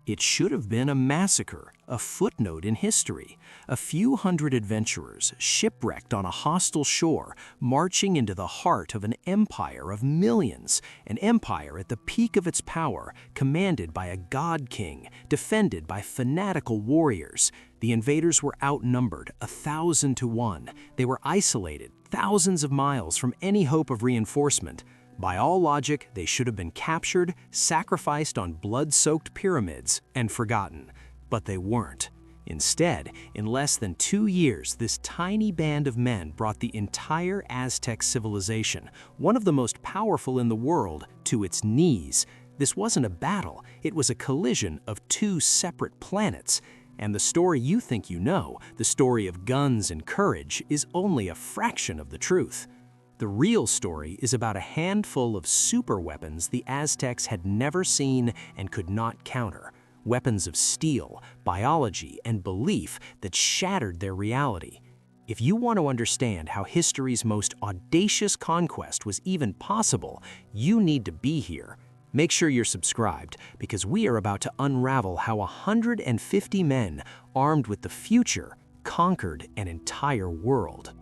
It should have been a massacre, a footnote in history. A few hundred adventurers, shipwrecked on a hostile shore, marching into the heart of an empire of millions, an empire at the peak of its power, commanded by a god king, defended by fanatical warriors. The invaders were outnumbered 1,000 to 1. They were isolated, thousands of miles from any hope of reinforcement. By all logic, they should have been captured, sacrificed on blood-soaked pyramids, and forgotten. But they weren't. Instead, in less than 2 years, this tiny band of men brought the entire Aztec civilization, one of the most powerful in the world, to its knees. This wasn't a battle, it was a collision of 2 separate planets. And the story you think you know, the story of guns and courage, is only a fraction of the truth. The real story is about a handful of superweapons the Aztecs had never seen and could not counter. Weapons of steel, biology, and belief that shattered their reality. If you want to understand how history's most audacious conquest was even possible, you need to be here. Make sure you're subscribed, because we are about to unravel how 150 men, armed with the future, conquered an entire world.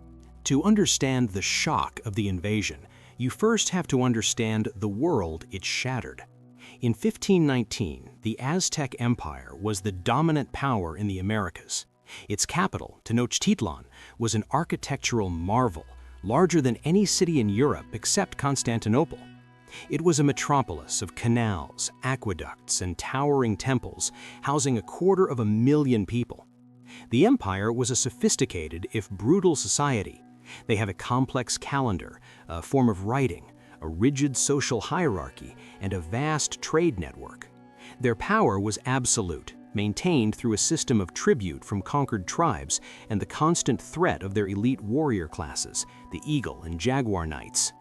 To understand the shock of the invasion, you first have to understand the world it shattered. In 1519, the Aztec Empire was the dominant power in the Americas. Its capital, Tenochtitlan, was an architectural marvel, larger than any city in Europe except Constantinople. It was a metropolis of canals, aqueducts, and towering temples, housing 250,000 people. The empire was a sophisticated, if brutal, society. They had a complex calendar, a form of writing, a rigid social hierarchy, and a vast trade network. Their power was absolute, maintained through a system of tribute from conquered tribes and the constant threat of their elite warrior classes, the Eagle and Jaguar Knights.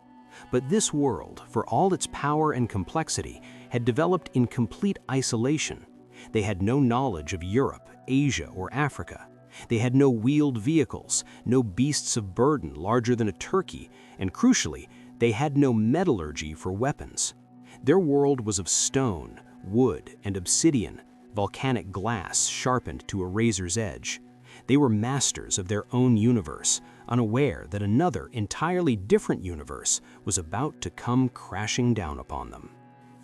But this world, for all its power and complexity, had developed in complete isolation. They had no knowledge of Europe, Asia, or Africa. They had no wheeled vehicles, no beasts of burden larger than a turkey, and crucially, they had no metallurgy for weapons. Their world was of stone, wood, and obsidian, volcanic glass sharpened to a razor's edge. They were masters of their own universe, unaware that another entirely different universe was about to come crashing down upon them.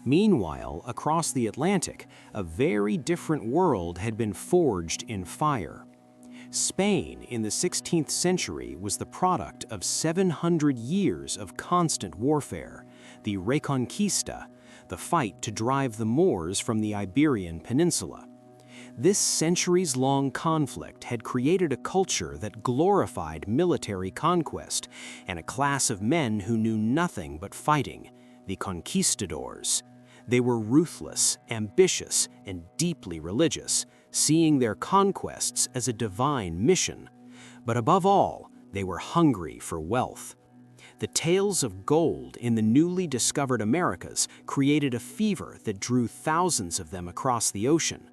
Meanwhile, across the Atlantic, a very different world had been forged in fire. Spain in the 16th century was the product of 700 years of constant warfare, the Reconquista, the fight to drive the Moors from the Iberian Peninsula. This centuries-long conflict had created a culture that glorified military conquest and a class of men who knew nothing but fighting, the conquistadors. They were ruthless, ambitious, and deeply religious, seeing their conquests as a divine mission. But above all, they were hungry for wealth. The tales of gold in the newly discovered Americas created a fever that drew thousands of them across the ocean.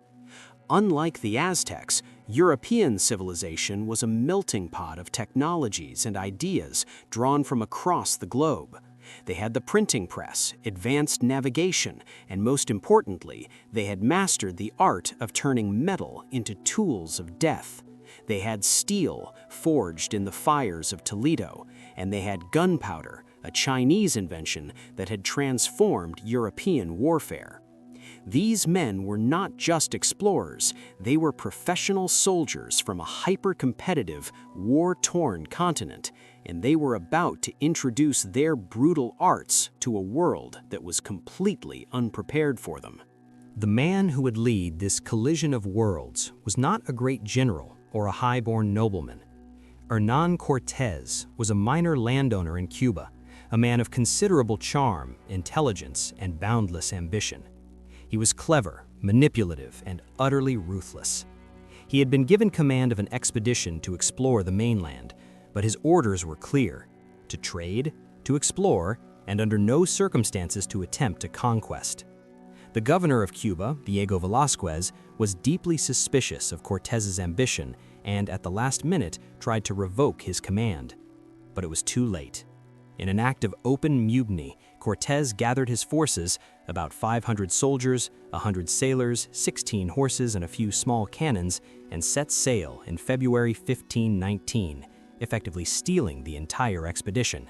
Unlike the Aztecs, European civilization was a melting pot of technologies and ideas drawn from across the globe. They had the printing press, advanced navigation, and most importantly, they had mastered the art of turning metal into tools of death. They had steel, forged in the fires of Toledo, and they had gunpowder, a Chinese invention that had transformed European warfare. These men were not just explorers, they were professional soldiers from a hyper-competitive, war-torn continent, and they were about to introduce their brutal arts to a world that was completely unprepared for them. The man who would lead this collision of worlds was not a great general or a high-born nobleman. Hernan Cortez was a minor landowner in Cuba, a man of considerable charm, intelligence, and boundless ambition. He was clever, manipulative, and utterly ruthless. He had been given command of an expedition to explore the mainland, but his orders were clear: to trade, to explore, and under no circumstances to attempt a conquest. The governor of Cuba, Diego Velázquez, was deeply suspicious of Cortez's ambition and at the last minute tried to revoke his command. But it was too late. In an act of open mutiny, Cortez gathered his forces, about 500 soldiers, 100 sailors, 16 horses, and a few small cannons, and set sail in February 1519, effectively stealing the entire expedition.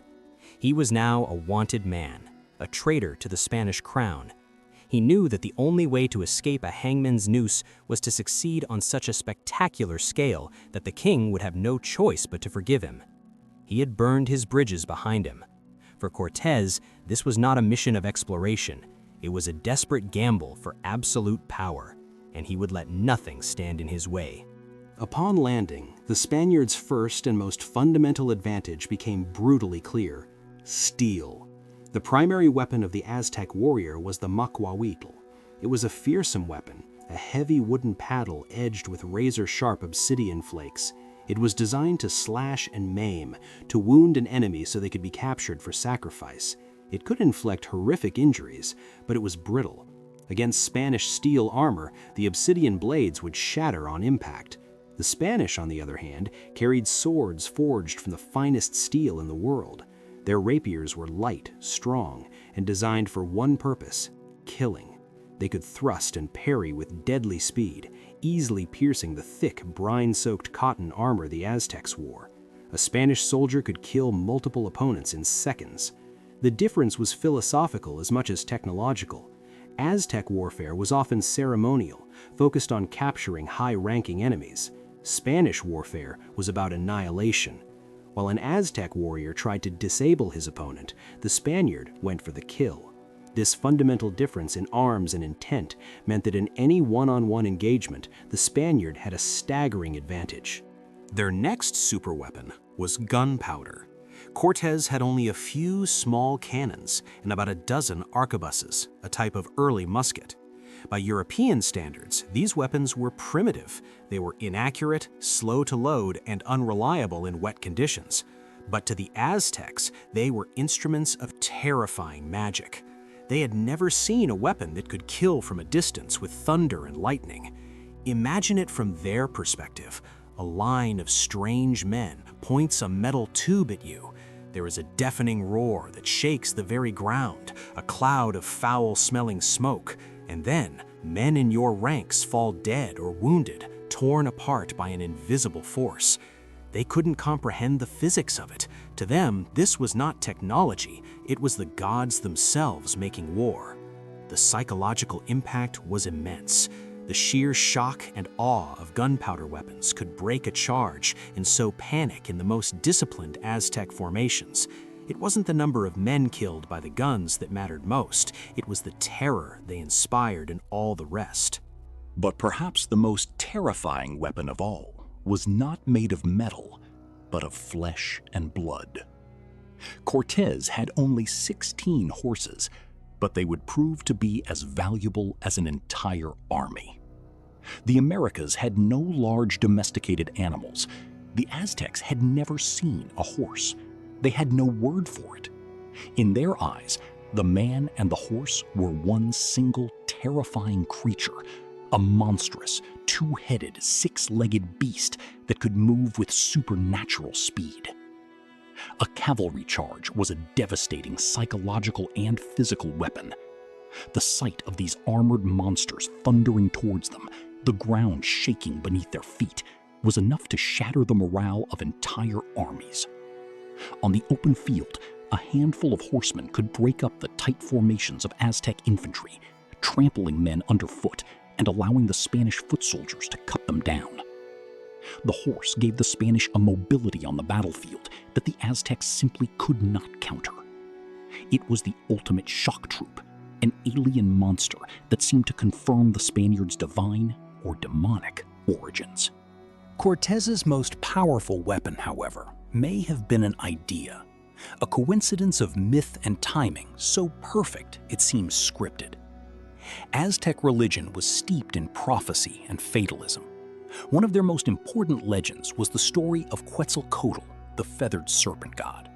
He was now a wanted man, a traitor to the Spanish crown. He knew that the only way to escape a hangman's noose was to succeed on such a spectacular scale that the king would have no choice but to forgive him. He had burned his bridges behind him. For Cortez, this was not a mission of exploration. It was a desperate gamble for absolute power, and he would let nothing stand in his way. Upon landing, the Spaniards' first and most fundamental advantage became brutally clear: steel. The primary weapon of the Aztec warrior was the macuahuitl. It was a fearsome weapon, a heavy wooden paddle edged with razor-sharp obsidian flakes. It was designed to slash and maim, to wound an enemy so they could be captured for sacrifice. It could inflict horrific injuries, but it was brittle. Against Spanish steel armor, the obsidian blades would shatter on impact. The Spanish, on the other hand, carried swords forged from the finest steel in the world. Their rapiers were light, strong, and designed for one purpose: killing. They could thrust and parry with deadly speed, easily piercing the thick, brine-soaked cotton armor the Aztecs wore. A Spanish soldier could kill multiple opponents in seconds. The difference was philosophical as much as technological. Aztec warfare was often ceremonial, focused on capturing high-ranking enemies. Spanish warfare was about annihilation. While an Aztec warrior tried to disable his opponent, the Spaniard went for the kill. This fundamental difference in arms and intent meant that in any one-on-one engagement, the Spaniard had a staggering advantage. Their next superweapon was gunpowder. Cortez had only a few small cannons and about a dozen arquebuses, a type of early musket. By European standards, these weapons were primitive. They were inaccurate, slow to load, and unreliable in wet conditions. But to the Aztecs, they were instruments of terrifying magic. They had never seen a weapon that could kill from a distance with thunder and lightning. Imagine it from their perspective. A line of strange men points a metal tube at you. There is a deafening roar that shakes the very ground, a cloud of foul-smelling smoke, and then men in your ranks fall dead or wounded, torn apart by an invisible force. They couldn't comprehend the physics of it. To them, this was not technology, it was the gods themselves making war. The psychological impact was immense. The sheer shock and awe of gunpowder weapons could break a charge and sow panic in the most disciplined Aztec formations. It wasn't the number of men killed by the guns that mattered most, it was the terror they inspired in all the rest. But perhaps the most terrifying weapon of all was not made of metal, but of flesh and blood. Cortez had only 16 horses, but they would prove to be as valuable as an entire army. The Americas had no large domesticated animals. The Aztecs had never seen a horse. They had no word for it. In their eyes, the man and the horse were one single terrifying creature, a monstrous, two-headed, six-legged beast that could move with supernatural speed. A cavalry charge was a devastating psychological and physical weapon. The sight of these armored monsters thundering towards them, the ground shaking beneath their feet, was enough to shatter the morale of entire armies. On the open field, a handful of horsemen could break up the tight formations of Aztec infantry, trampling men underfoot and allowing the Spanish foot soldiers to cut them down. The horse gave the Spanish a mobility on the battlefield that the Aztecs simply could not counter. It was the ultimate shock troop, an alien monster that seemed to confirm the Spaniards' divine or demonic origins. Cortez's most powerful weapon, however, may have been an idea, a coincidence of myth and timing so perfect it seems scripted. Aztec religion was steeped in prophecy and fatalism. One of their most important legends was the story of Quetzalcoatl, the feathered serpent god.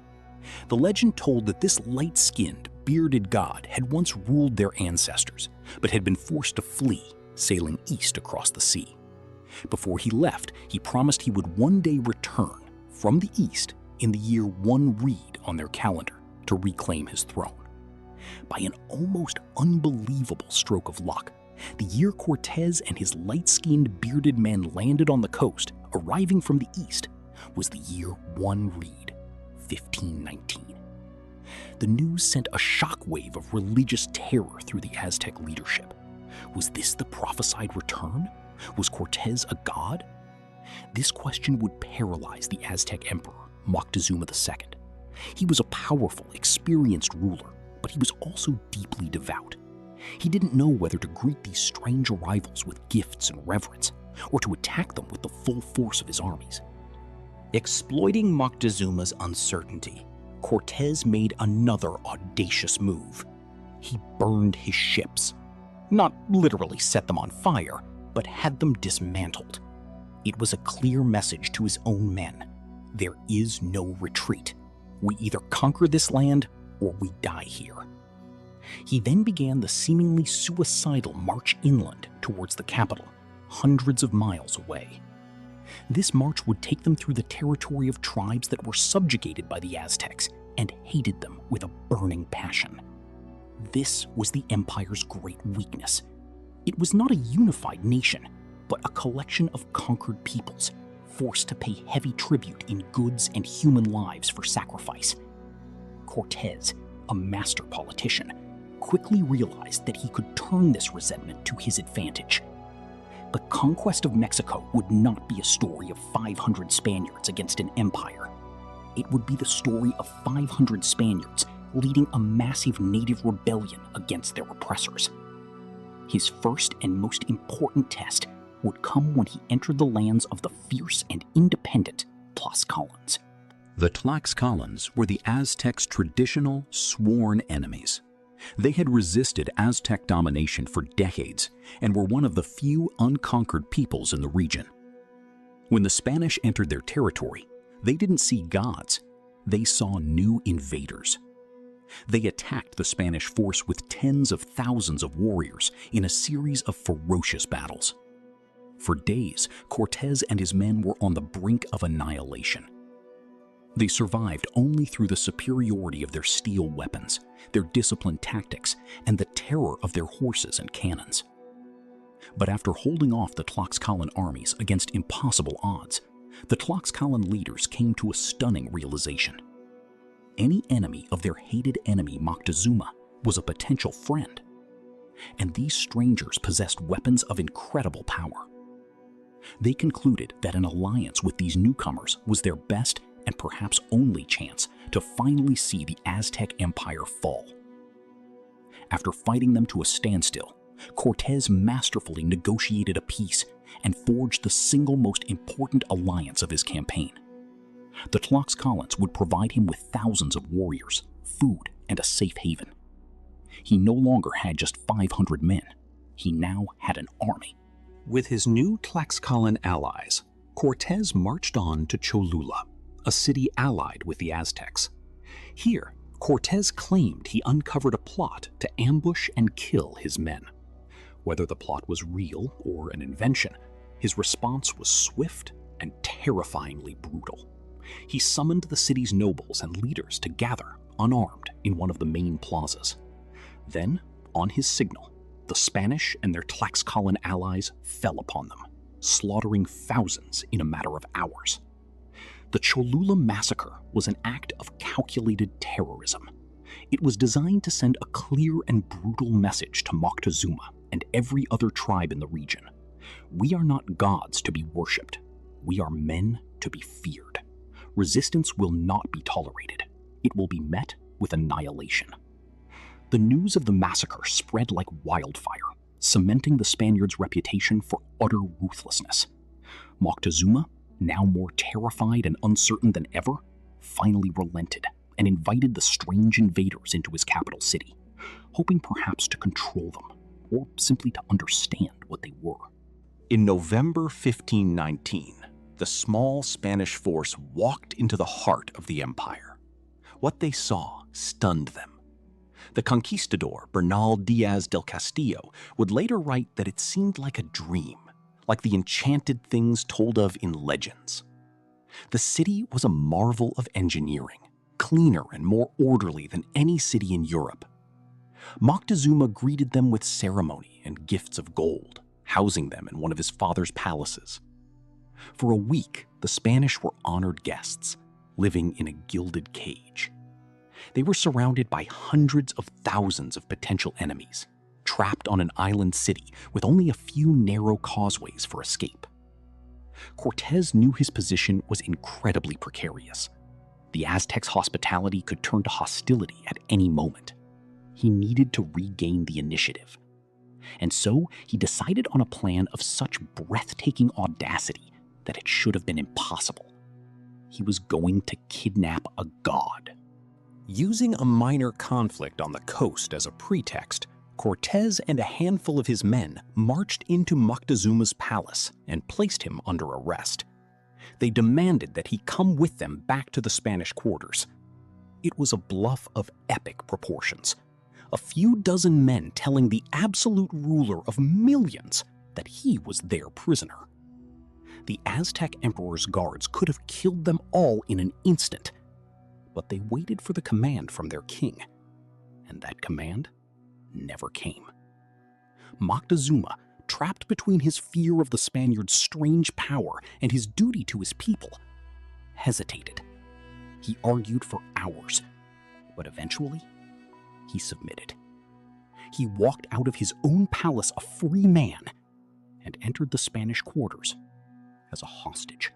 The legend told that this light-skinned, bearded god had once ruled their ancestors, but had been forced to flee, sailing east across the sea. Before he left, he promised he would one day return from the east in the year 1 reed on their calendar to reclaim his throne. By an almost unbelievable stroke of luck, the year Cortez and his light-skinned bearded men landed on the coast, arriving from the east, was the year 1 Reed, 1519. The news sent a shockwave of religious terror through the Aztec leadership. Was this the prophesied return? Was Cortez a god? This question would paralyze the Aztec emperor, Moctezuma II. He was a powerful, experienced ruler, but he was also deeply devout. He didn't know whether to greet these strange arrivals with gifts and reverence, or to attack them with the full force of his armies. Exploiting Moctezuma's uncertainty, Cortez made another audacious move. He burned his ships. Not literally set them on fire, but had them dismantled. It was a clear message to his own men. There is no retreat. We either conquer this land or we die here. He then began the seemingly suicidal march inland towards the capital, hundreds of miles away. This march would take them through the territory of tribes that were subjugated by the Aztecs and hated them with a burning passion. This was the empire's great weakness. It was not a unified nation, but a collection of conquered peoples, forced to pay heavy tribute in goods and human lives for sacrifice. Cortez, a master politician, quickly realized that he could turn this resentment to his advantage. The conquest of Mexico would not be a story of 500 Spaniards against an empire. It would be the story of 500 Spaniards leading a massive native rebellion against their oppressors. His first and most important test would come when he entered the lands of the fierce and independent Tlaxcalans. The Tlaxcalans were the Aztecs' traditional, sworn enemies. They had resisted Aztec domination for decades and were one of the few unconquered peoples in the region. When the Spanish entered their territory, they didn't see gods, they saw new invaders. They attacked the Spanish force with tens of thousands of warriors in a series of ferocious battles. For days, Cortez and his men were on the brink of annihilation. They survived only through the superiority of their steel weapons, their disciplined tactics, and the terror of their horses and cannons. But after holding off the Tlaxcalan armies against impossible odds, the Tlaxcalan leaders came to a stunning realization. Any enemy of their hated enemy Moctezuma was a potential friend, and these strangers possessed weapons of incredible power. They concluded that an alliance with these newcomers was their best and perhaps only chance to finally see the Aztec Empire fall. After fighting them to a standstill, Cortez masterfully negotiated a peace and forged the single most important alliance of his campaign. The Tlaxcalans would provide him with thousands of warriors, food, and a safe haven. He no longer had just 500 men. He now had an army. With his new Tlaxcalan allies, Cortez marched on to Cholula, a city allied with the Aztecs. Here, Cortez claimed he uncovered a plot to ambush and kill his men. Whether the plot was real or an invention, his response was swift and terrifyingly brutal. He summoned the city's nobles and leaders to gather, unarmed, in one of the main plazas. Then, on his signal, the Spanish and their Tlaxcalan allies fell upon them, slaughtering thousands in a matter of hours. The Cholula massacre was an act of calculated terrorism. It was designed to send a clear and brutal message to Moctezuma and every other tribe in the region. We are not gods to be worshipped. We are men to be feared. Resistance will not be tolerated. It will be met with annihilation. The news of the massacre spread like wildfire, cementing the Spaniards' reputation for utter ruthlessness. Moctezuma, now more terrified and uncertain than ever, finally relented and invited the strange invaders into his capital city, hoping perhaps to control them, or simply to understand what they were. In November 1519, the small Spanish force walked into the heart of the empire. What they saw stunned them. The conquistador Bernal Diaz del Castillo would later write that it seemed like a dream, like the enchanted things told of in legends. The city was a marvel of engineering, cleaner and more orderly than any city in Europe. Moctezuma greeted them with ceremony and gifts of gold, housing them in one of his father's palaces. For a week, the Spanish were honored guests, living in a gilded cage. They were surrounded by hundreds of thousands of potential enemies, trapped on an island city with only a few narrow causeways for escape. Cortez knew his position was incredibly precarious. The Aztecs' hospitality could turn to hostility at any moment. He needed to regain the initiative. And so he decided on a plan of such breathtaking audacity that it should have been impossible. He was going to kidnap a god. Using a minor conflict on the coast as a pretext, Cortez and a handful of his men marched into Moctezuma's palace and placed him under arrest. They demanded that he come with them back to the Spanish quarters. It was a bluff of epic proportions. A few dozen men telling the absolute ruler of millions that he was their prisoner. The Aztec emperor's guards could have killed them all in an instant, but they waited for the command from their king, and that command never came. Moctezuma, trapped between his fear of the Spaniards' strange power and his duty to his people, hesitated. He argued for hours, but eventually he submitted. He walked out of his own palace a free man and entered the Spanish quarters as a hostage.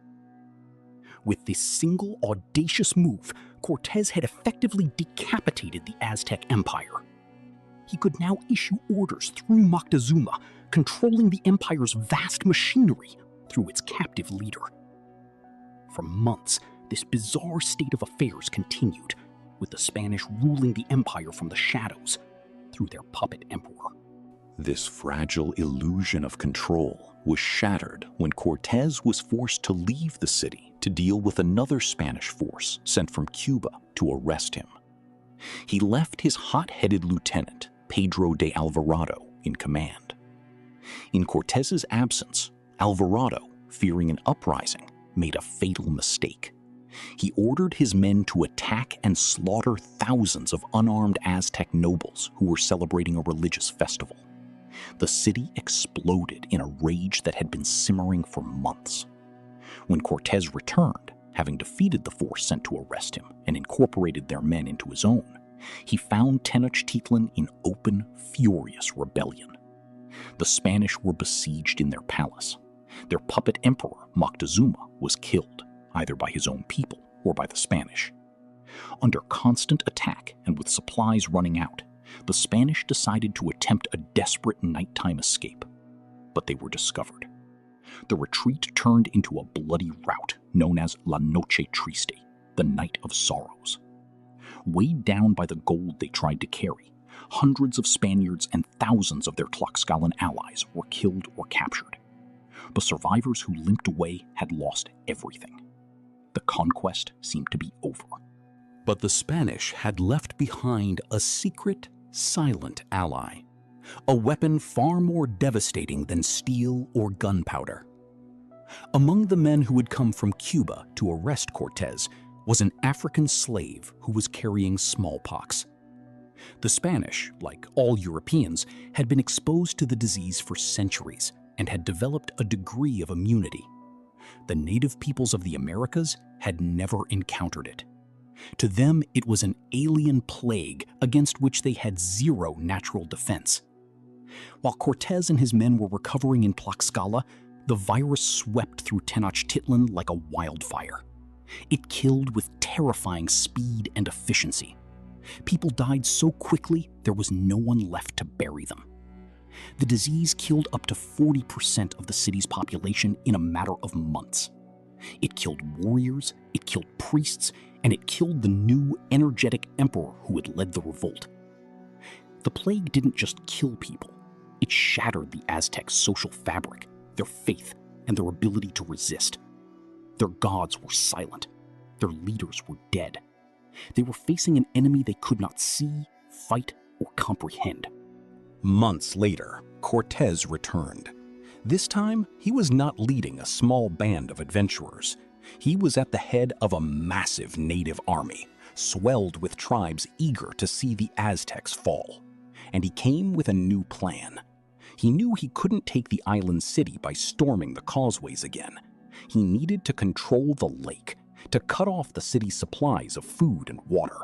With this single audacious move, Cortez had effectively decapitated the Aztec Empire. He could now issue orders through Moctezuma, controlling the empire's vast machinery through its captive leader. For months, this bizarre state of affairs continued, with the Spanish ruling the empire from the shadows through their puppet emperor. This fragile illusion of control was shattered when Cortez was forced to leave the city to deal with another Spanish force sent from Cuba to arrest him. He left his hot-headed lieutenant, Pedro de Alvarado, in command. In Cortez's absence, Alvarado, fearing an uprising, made a fatal mistake. He ordered his men to attack and slaughter thousands of unarmed Aztec nobles who were celebrating a religious festival. The city exploded in a rage that had been simmering for months. When Cortez returned, having defeated the force sent to arrest him and incorporated their men into his own, he found Tenochtitlan in open, furious rebellion. The Spanish were besieged in their palace. Their puppet emperor, Moctezuma, was killed, either by his own people or by the Spanish. Under constant attack and with supplies running out, the Spanish decided to attempt a desperate nighttime escape, but they were discovered. The retreat turned into a bloody rout known as La Noche Triste, the Night of Sorrows. Weighed down by the gold they tried to carry, hundreds of Spaniards and thousands of their Tlaxcalan allies were killed or captured. The survivors who limped away had lost everything. The conquest seemed to be over. But the Spanish had left behind a secret, silent ally, a weapon far more devastating than steel or gunpowder. Among the men who had come from Cuba to arrest Cortez was an African slave who was carrying smallpox. The Spanish, like all Europeans, had been exposed to the disease for centuries and had developed a degree of immunity. The native peoples of the Americas had never encountered it. To them, it was an alien plague against which they had zero natural defense. While Cortez and his men were recovering in Tlaxcala, the virus swept through Tenochtitlan like a wildfire. It killed with terrifying speed and efficiency. People died so quickly there was no one left to bury them. The disease killed up to 40% of the city's population in a matter of months. It killed warriors, it killed priests, and it killed the new, energetic emperor who had led the revolt. The plague didn't just kill people. It shattered the Aztecs' social fabric, their faith, and their ability to resist. Their gods were silent. Their leaders were dead. They were facing an enemy they could not see, fight, or comprehend. Months later, Cortez returned. This time, he was not leading a small band of adventurers. He was at the head of a massive native army, swelled with tribes eager to see the Aztecs fall. and he came with a new plan. He knew he couldn't take the island city by storming the causeways again. He needed to control the lake, to cut off the city's supplies of food and water.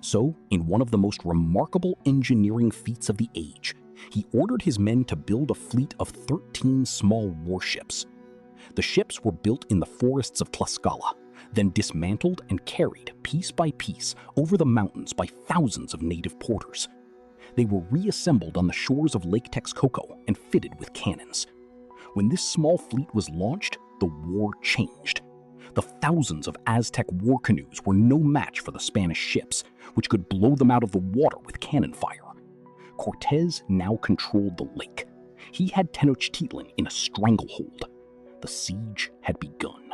So, in one of the most remarkable engineering feats of the age, he ordered his men to build a fleet of 13 small warships. The ships were built in the forests of Tlaxcala, then dismantled and carried piece by piece over the mountains by thousands of native porters. They were reassembled on the shores of Lake Texcoco and fitted with cannons. When this small fleet was launched, the war changed. The thousands of Aztec war canoes were no match for the Spanish ships, which could blow them out of the water with cannon fire. Cortez now controlled the lake. He had Tenochtitlan in a stranglehold. The siege had begun.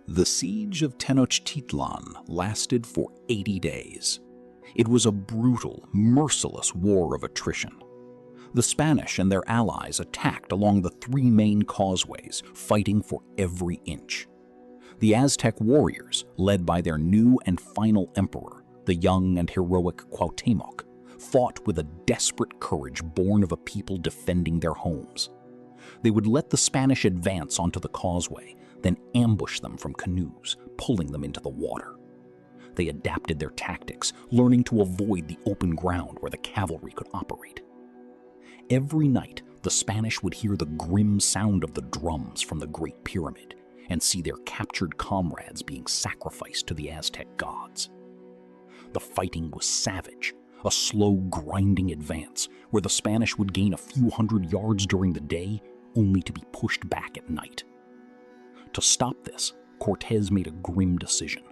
The siege of Tenochtitlan lasted for 80 days. It was a brutal, merciless war of attrition. The Spanish and their allies attacked along the three main causeways, fighting for every inch. The Aztec warriors, led by their new and final emperor, the young and heroic Cuauhtémoc, fought with a desperate courage born of a people defending their homes. They would let the Spanish advance onto the causeway, then ambush them from canoes, pulling them into the water. They adapted their tactics, learning to avoid the open ground where the cavalry could operate. Every night, the Spanish would hear the grim sound of the drums from the Great Pyramid and see their captured comrades being sacrificed to the Aztec gods. The fighting was savage, a slow, grinding advance where the Spanish would gain a few hundred yards during the day, only to be pushed back at night. To stop this, Cortez made a grim decision.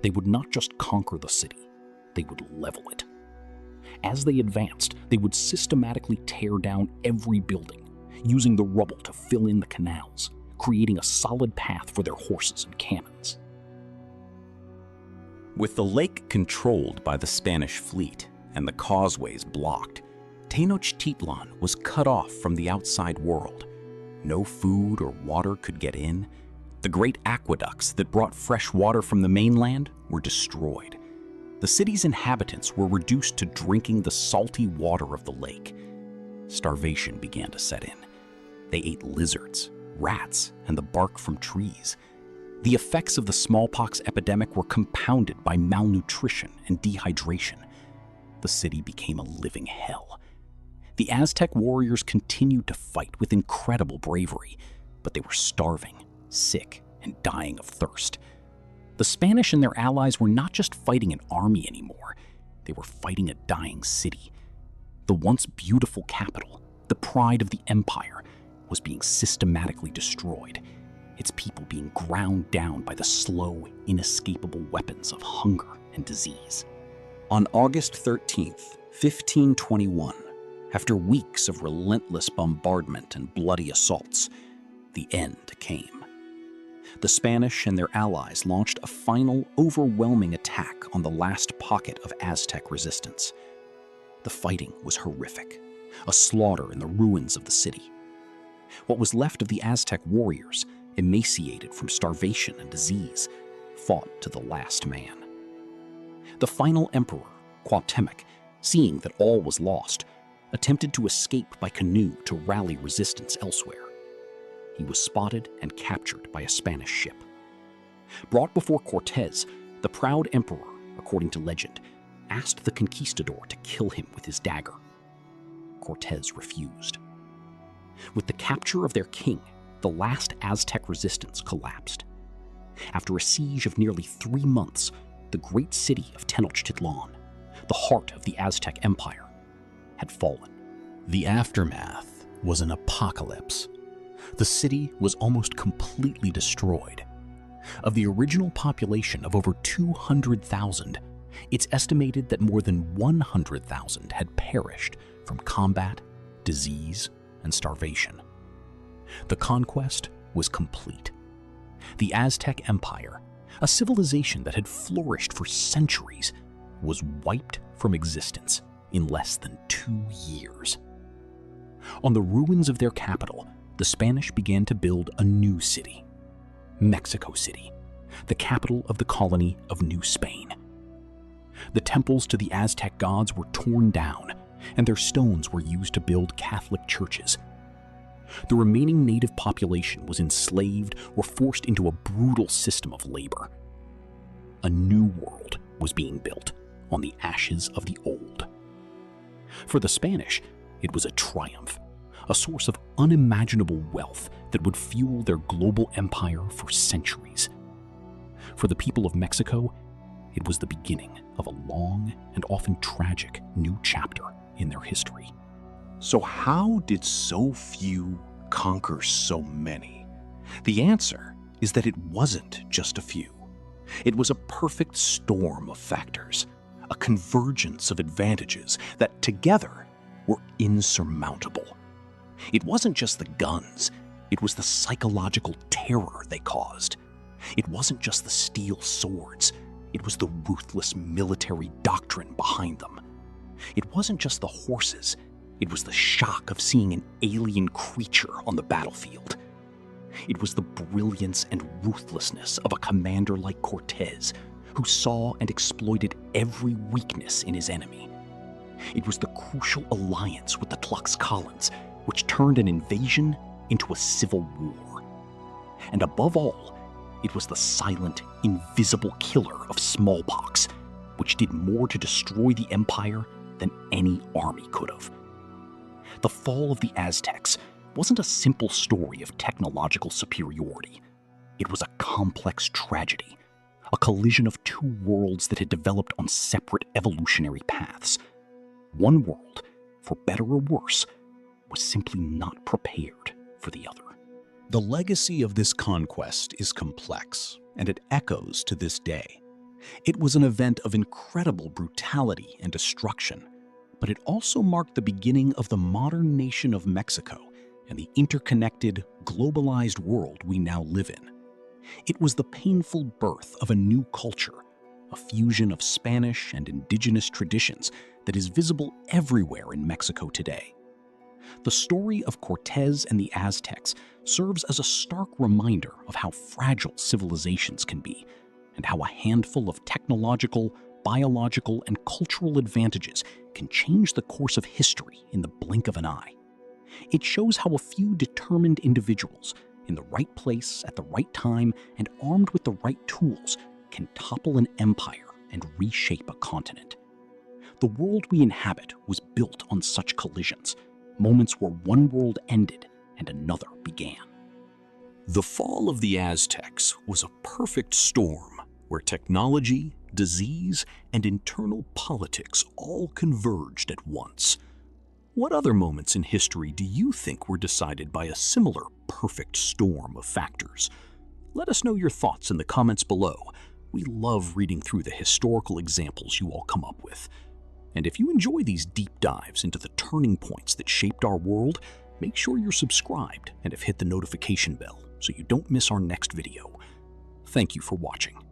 They would not just conquer the city, they would level it. As they advanced, they would systematically tear down every building, using the rubble to fill in the canals, creating a solid path for their horses and cannons. With the lake controlled by the Spanish fleet and the causeways blocked, Tenochtitlan was cut off from the outside world. No food or water could get in. The great aqueducts that brought fresh water from the mainland were destroyed. The city's inhabitants were reduced to drinking the salty water of the lake. Starvation began to set in. They ate lizards, rats, and the bark from trees. The effects of the smallpox epidemic were compounded by malnutrition and dehydration. The city became a living hell. The Aztec warriors continued to fight with incredible bravery, but they were starving, sick, and dying of thirst. The Spanish and their allies were not just fighting an army anymore, they were fighting a dying city. The once beautiful capital, the pride of the empire, was being systematically destroyed, its people being ground down by the slow, inescapable weapons of hunger and disease. On August 13th, 1521, after weeks of relentless bombardment and bloody assaults, the end came. The Spanish and their allies launched a final, overwhelming attack on the last pocket of Aztec resistance. The fighting was horrific, a slaughter in the ruins of the city. What was left of the Aztec warriors, emaciated from starvation and disease, fought to the last man. The final emperor, Cuauhtémoc, seeing that all was lost, attempted to escape by canoe to rally resistance elsewhere. He was spotted and captured by a Spanish ship. Brought before Cortez, the proud emperor, according to legend, asked the conquistador to kill him with his dagger. Cortez refused. With the capture of their king, the last Aztec resistance collapsed. After a siege of nearly 3 months, the great city of Tenochtitlan, the heart of the Aztec Empire, had fallen. The aftermath was an apocalypse. The city was almost completely destroyed. Of the original population of over 200,000, it's estimated that more than 100,000 had perished from combat, disease, and starvation. The conquest was complete. The Aztec Empire, a civilization that had flourished for centuries, was wiped from existence in less than 2 years. On the ruins of their capital, the Spanish began to build a new city, Mexico City, the capital of the colony of New Spain. The temples to the Aztec gods were torn down, and their stones were used to build Catholic churches. The remaining native population was enslaved or forced into a brutal system of labor. A new world was being built on the ashes of the old. For the Spanish, it was a triumph, a source of unimaginable wealth that would fuel their global empire for centuries. For the people of Mexico, it was the beginning of a long and often tragic new chapter in their history. So how did so few conquer so many? The answer is that it wasn't just a few. It was a perfect storm of factors, a convergence of advantages that together were insurmountable. It wasn't just the guns, it was the psychological terror they caused. It wasn't just the steel swords, it was the ruthless military doctrine behind them. It wasn't just the horses, it was the shock of seeing an alien creature on the battlefield. It was the brilliance and ruthlessness of a commander like Cortez, who saw and exploited every weakness in his enemy. It was the crucial alliance with the Tlaxcalans, which turned an invasion into a civil war. And above all, it was the silent, invisible killer of smallpox, which did more to destroy the empire than any army could have. The fall of the Aztecs wasn't a simple story of technological superiority. It was a complex tragedy, a collision of two worlds that had developed on separate evolutionary paths. One world, for better or worse, was simply not prepared for the other. The legacy of this conquest is complex, and it echoes to this day. It was an event of incredible brutality and destruction, but it also marked the beginning of the modern nation of Mexico and the interconnected, globalized world we now live in. It was the painful birth of a new culture, a fusion of Spanish and indigenous traditions that is visible everywhere in Mexico today. The story of Cortez and the Aztecs serves as a stark reminder of how fragile civilizations can be, and how a handful of technological, biological, and cultural advantages can change the course of history in the blink of an eye. It shows how a few determined individuals, in the right place at the right time and armed with the right tools, can topple an empire and reshape a continent. The world we inhabit was built on such collisions, moments where one world ended and another began. The fall of the Aztecs was a perfect storm where technology, disease, and internal politics all converged at once. What other moments in history do you think were decided by a similar perfect storm of factors? Let us know your thoughts in the comments below. We love reading through the historical examples you all come up with. And if you enjoy these deep dives into the turning points that shaped our world, make sure you're subscribed and have hit the notification bell so you don't miss our next video. Thank you for watching.